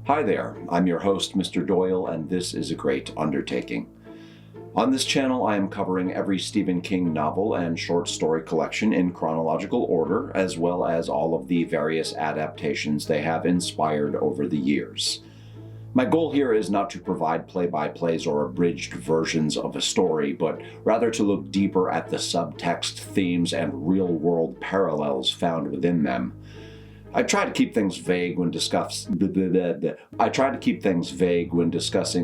Hi there, I'm your host, Mr. Doyle, and this is a great undertaking. On this channel, I am covering every Stephen King novel and short story collection in chronological order, as well as all of the various adaptations they have inspired over the years. My goal here is not to provide play-by-plays or abridged versions of a story, but rather to look deeper at the subtext, themes, and real-world parallels found within them. I try to keep things vague when discussing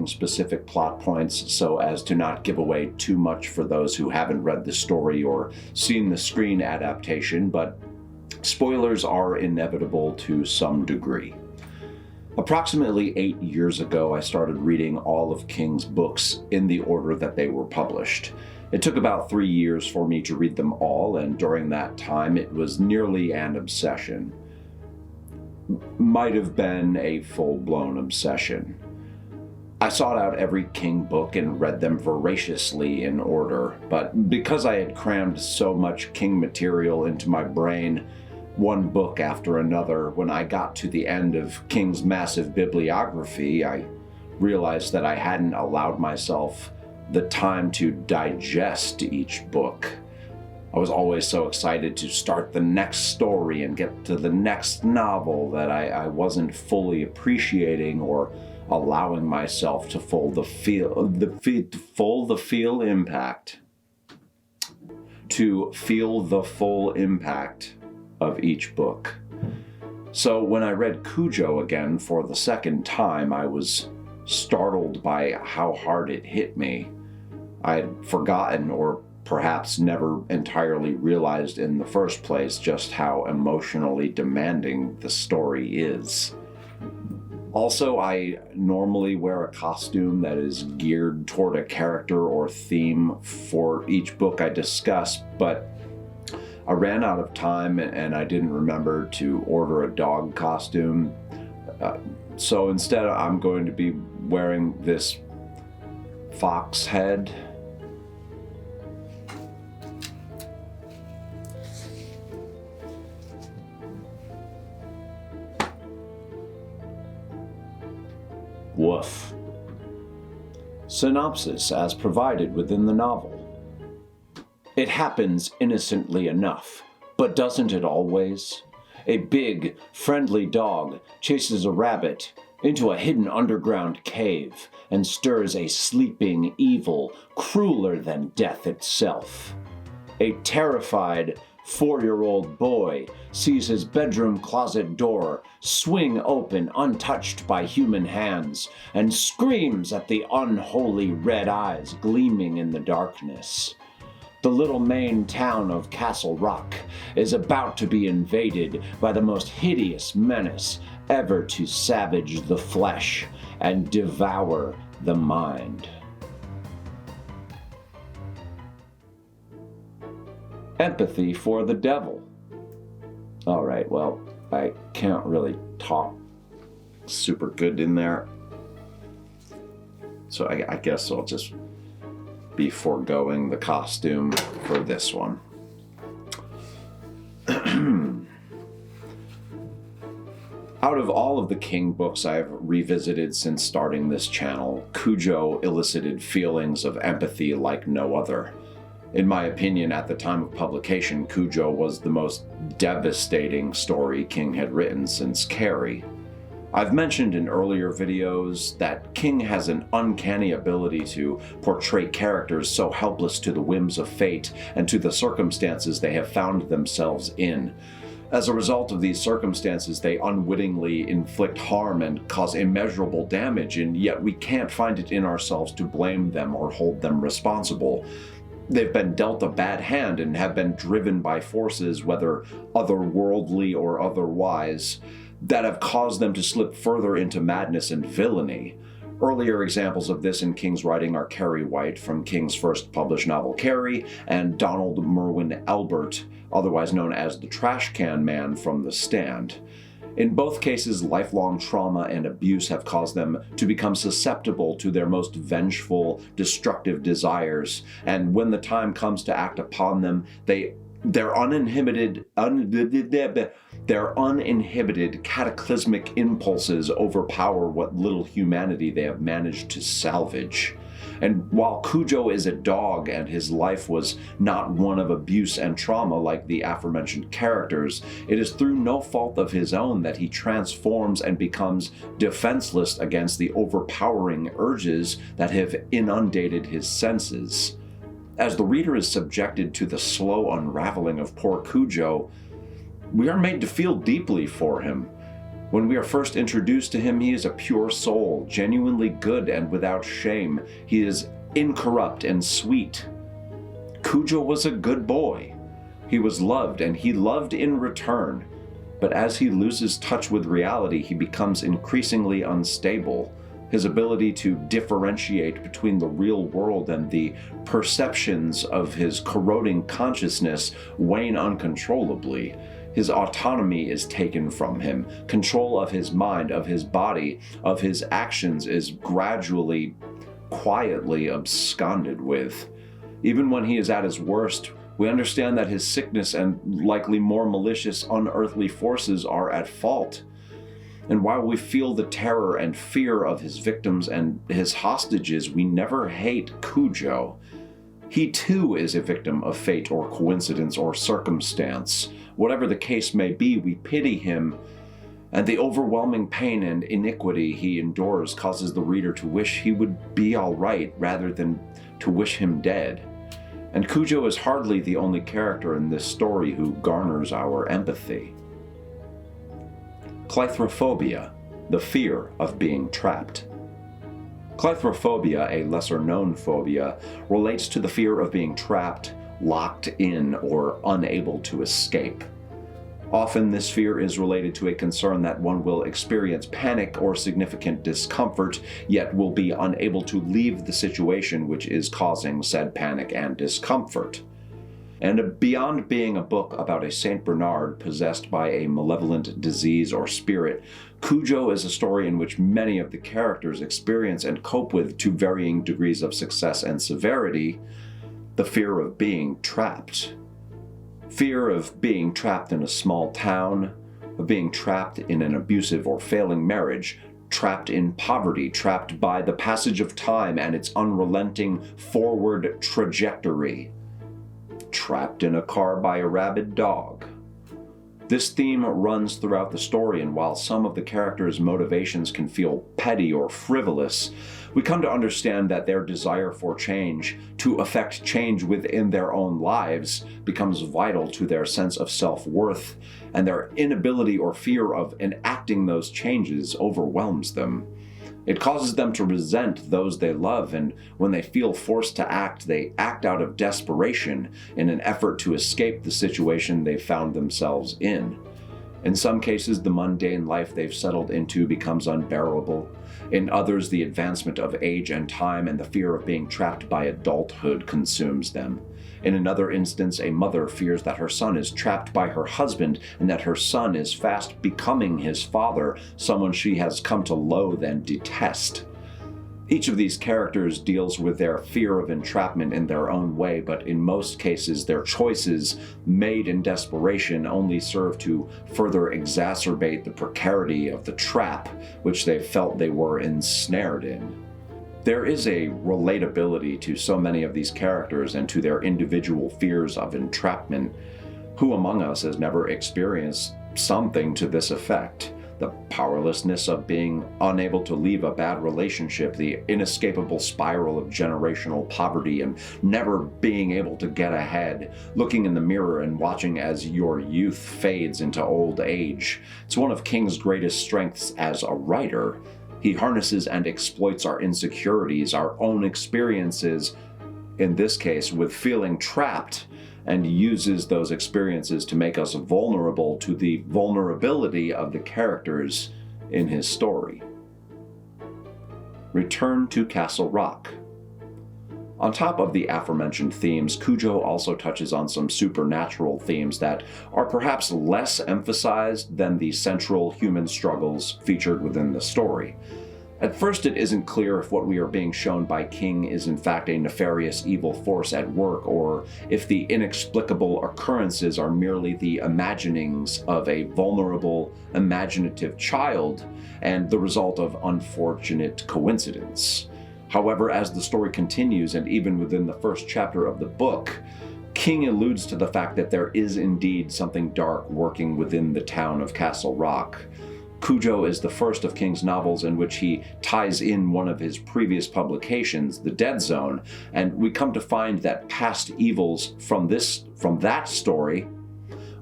specific plot points so as to not give away too much for those who haven't read the story or seen the screen adaptation, but spoilers are inevitable to some degree. Approximately 8 years ago, I started reading all of King's books in the order that they were published. It took about 3 years for me to read them all, and during that time it was nearly an obsession. Might have been a full-blown obsession. I sought out every King book and read them voraciously in order, but because I had crammed so much King material into my brain, one book after another, when I got to the end of King's massive bibliography, I realized that I hadn't allowed myself the time to digest each book. I was always so excited to start the next story and get to the next novel that I wasn't fully appreciating or allowing myself to feel the full impact of each book. So when I read Cujo again for the second time, I was startled by how hard it hit me. I had forgotten, or perhaps never entirely realized in the first place, just how emotionally demanding the story is. Also, I normally wear a costume that is geared toward a character or theme for each book I discuss, but I ran out of time and I didn't remember to order a dog costume. So instead, I'm going to be wearing this fox head. Woof. Synopsis as provided within the novel. It happens innocently enough, but doesn't it always? A big, friendly dog chases a rabbit into a hidden underground cave and stirs a sleeping evil crueler than death itself. A terrified 4-year-old boy sees his bedroom closet door swing open untouched by human hands and screams at the unholy red eyes gleaming in the darkness. The little Maine town of Castle Rock is about to be invaded by the most hideous menace ever to savage the flesh and devour the mind. Empathy for the devil. All right, well, I can't really talk super good in there, so I guess I'll just be foregoing the costume for this one. Out of all of the King books I've revisited since starting this channel, Cujo elicited feelings of empathy like no other. In my opinion, at the time of publication, Cujo was the most devastating story King had written since Carrie. I've mentioned in earlier videos that King has an uncanny ability to portray characters so helpless to the whims of fate and to the circumstances they have found themselves in. As a result of these circumstances, they unwittingly inflict harm and cause immeasurable damage, and yet we can't find it in ourselves to blame them or hold them responsible. They've been dealt a bad hand and have been driven by forces, whether otherworldly or otherwise, that have caused them to slip further into madness and villainy. Earlier examples of this in King's writing are Carrie White from King's first published novel Carrie, and Donald Merwin Albert, otherwise known as the Trash Can Man from The Stand. In both cases, lifelong trauma and abuse have caused them to become susceptible to their most vengeful, destructive desires, and when the time comes to act upon them, their uninhibited Their uninhibited, cataclysmic impulses overpower what little humanity they have managed to salvage. And while Cujo is a dog and his life was not one of abuse and trauma like the aforementioned characters, it is through no fault of his own that he transforms and becomes defenseless against the overpowering urges that have inundated his senses. As the reader is subjected to the slow unraveling of poor Cujo, we are made to feel deeply for him. When we are first introduced to him, he is a pure soul, genuinely good and without shame. He is incorrupt and sweet. Cujo was a good boy. He was loved, and he loved in return. But as he loses touch with reality, he becomes increasingly unstable. His ability to differentiate between the real world and the perceptions of his corroding consciousness wane uncontrollably. His autonomy is taken from him. Control of his mind, of his body, of his actions is gradually, quietly absconded with. Even when he is at his worst, we understand that his sickness and likely more malicious, unearthly forces are at fault. And while we feel the terror and fear of his victims and his hostages, we never hate Cujo. He too is a victim of fate or coincidence or circumstance. Whatever the case may be, we pity him, and the overwhelming pain and iniquity he endures causes the reader to wish he would be all right rather than to wish him dead. And Cujo is hardly the only character in this story who garners our empathy. Clithrophobia, the fear of being trapped. Clithrophobia, a lesser-known phobia, relates to the fear of being trapped, locked in, or unable to escape. Often this fear is related to a concern that one will experience panic or significant discomfort, yet will be unable to leave the situation which is causing said panic and discomfort. And beyond being a book about a Saint Bernard possessed by a malevolent disease or spirit, Cujo is a story in which many of the characters experience and cope with, to varying degrees of success and severity, the fear of being trapped. Fear of being trapped in a small town, of being trapped in an abusive or failing marriage, trapped in poverty, trapped by the passage of time and its unrelenting forward trajectory, trapped in a car by a rabid dog. This theme runs throughout the story, and while some of the characters' motivations can feel petty or frivolous, we come to understand that their desire for change, to effect change within their own lives, becomes vital to their sense of self-worth, and their inability or fear of enacting those changes overwhelms them. It causes them to resent those they love, and when they feel forced to act, they act out of desperation in an effort to escape the situation they found themselves in. In some cases, the mundane life they've settled into becomes unbearable. In others, the advancement of age and time and the fear of being trapped by adulthood consumes them. In another instance, a mother fears that her son is trapped by her husband and that her son is fast becoming his father, someone she has come to loathe and detest. Each of these characters deals with their fear of entrapment in their own way, but in most cases their choices, made in desperation, only serve to further exacerbate the precarity of the trap which they felt they were ensnared in. There is a relatability to so many of these characters and to their individual fears of entrapment. Who among us has never experienced something to this effect? The powerlessness of being unable to leave a bad relationship, the inescapable spiral of generational poverty, and never being able to get ahead, looking in the mirror and watching as your youth fades into old age. It's one of King's greatest strengths as a writer. He harnesses and exploits our insecurities, our own experiences, in this case with feeling trapped, and uses those experiences to make us vulnerable to the vulnerability of the characters in his story. Return to Castle Rock. On top of the aforementioned themes, Cujo also touches on some supernatural themes that are perhaps less emphasized than the central human struggles featured within the story. At first, it isn't clear if what we are being shown by King is in fact a nefarious evil force at work, or if the inexplicable occurrences are merely the imaginings of a vulnerable, imaginative child and the result of unfortunate coincidence. However, as the story continues, and even within the first chapter of the book, King alludes to the fact that there is indeed something dark working within the town of Castle Rock. Cujo is the first of King's novels in which he ties in one of his previous publications, The Dead Zone, and we come to find that past evils from that story,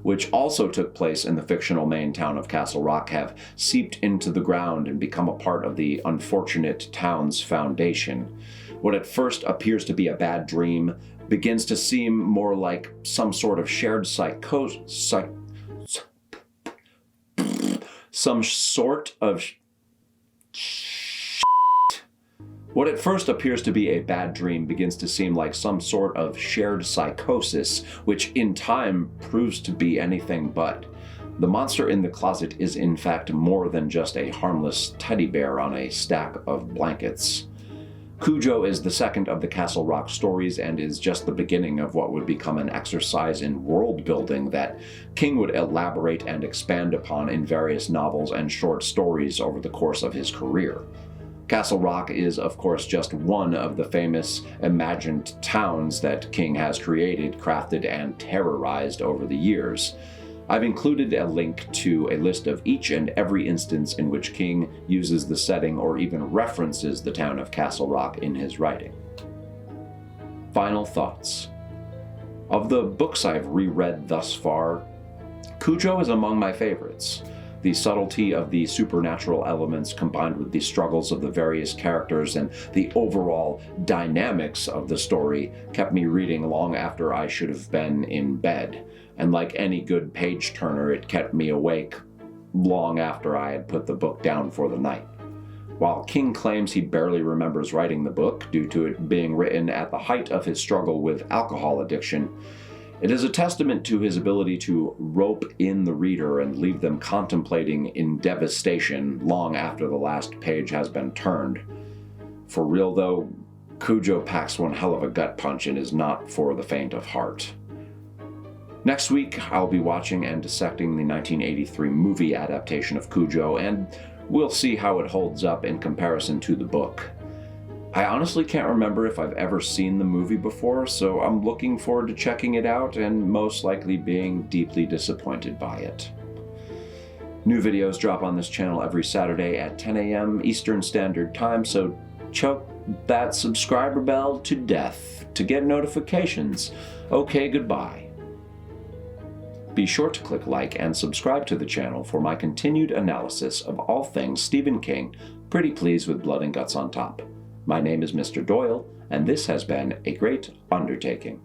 which also took place in the fictional Maine town of Castle Rock, have seeped into the ground and become a part of the unfortunate town's foundation. What at first appears to be a bad dream begins to seem more like some sort of shared What at first appears to be a bad dream begins to seem like some sort of shared psychosis, which in time proves to be anything but. The monster in the closet is in fact more than just a harmless teddy bear on a stack of blankets. Cujo is the second of the Castle Rock stories and is just the beginning of what would become an exercise in world building that King would elaborate and expand upon in various novels and short stories over the course of his career. Castle Rock is, of course, just one of the famous imagined towns that King has created, crafted, and terrorized over the years. I've included a link to a list of each and every instance in which King uses the setting or even references the town of Castle Rock in his writing. Final thoughts. Of the books I've reread thus far, Cujo is among my favorites. The subtlety of the supernatural elements combined with the struggles of the various characters and the overall dynamics of the story kept me reading long after I should have been in bed. And like any good page-turner, it kept me awake long after I had put the book down for the night. While King claims he barely remembers writing the book due to it being written at the height of his struggle with alcohol addiction, it is a testament to his ability to rope in the reader and leave them contemplating in devastation long after the last page has been turned. For real though, Cujo packs one hell of a gut punch and is not for the faint of heart. Next week, I'll be watching and dissecting the 1983 movie adaptation of Cujo, and we'll see how it holds up in comparison to the book. I honestly can't remember if I've ever seen the movie before, so I'm looking forward to checking it out and most likely being deeply disappointed by it. New videos drop on this channel every Saturday at 10 a.m. Eastern Standard Time, so choke that subscriber bell to death to get notifications. Okay, goodbye. Be sure to click like and subscribe to the channel for my continued analysis of all things Stephen King, pretty please with blood and guts on top. My name is Mr. Doyle, and this has been a great undertaking.